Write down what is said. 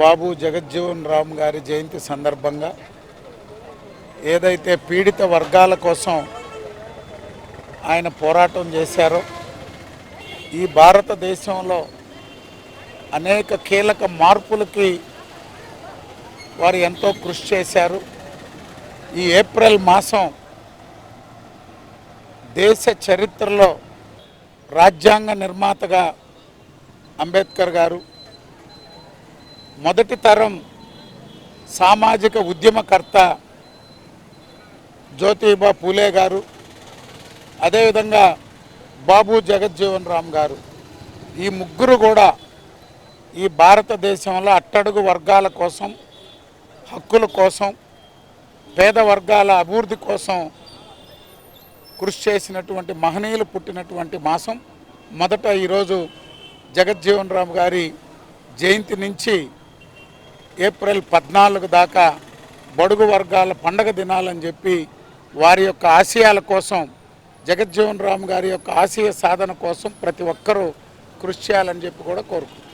బాబు జగజ్జీవన్ రామ్ గారి జయంతి సందర్భంగా ఏదైతే పీడిత వర్గాల కోసం ఆయన పోరాటం చేశారో, ఈ భారతదేశంలో అనేక కీలక మార్పులకి వారు ఎంతో కృషి చేశారు. ఈ ఏప్రిల్ మాసం దేశ చరిత్రలో రాజ్యాంగ నిర్మాతగా అంబేద్కర్ గారు, మొదటి తరం సామాజిక ఉద్యమకర్త జ్యోతిబా పూలే గారు, అదేవిధంగా బాబు జగజ్జీవన్ రామ్ గారు, ఈ ముగ్గురు కూడా ఈ భారతదేశంలో అట్టడుగు వర్గాల కోసం, హక్కుల కోసం, పేద వర్గాల అభివృద్ధి కోసం కృషి చేసినటువంటి మహనీయులు పుట్టినటువంటి మాసం. మొదట ఈరోజు జగజ్జీవన్ రామ్ గారి జయంతి నుంచి ఏప్రిల్ 14 దాకా బడుగు వర్గాల పండగ దినాలని చెప్పి వారి యొక్క ఆశయాల కోసం, జగజ్జీవన్ రామ్ గారి యొక్క ఆశయ సాధన కోసం ప్రతి ఒక్కరూ కృషి చేయాలని చెప్పి కూడా కోరుకుంటున్నాను.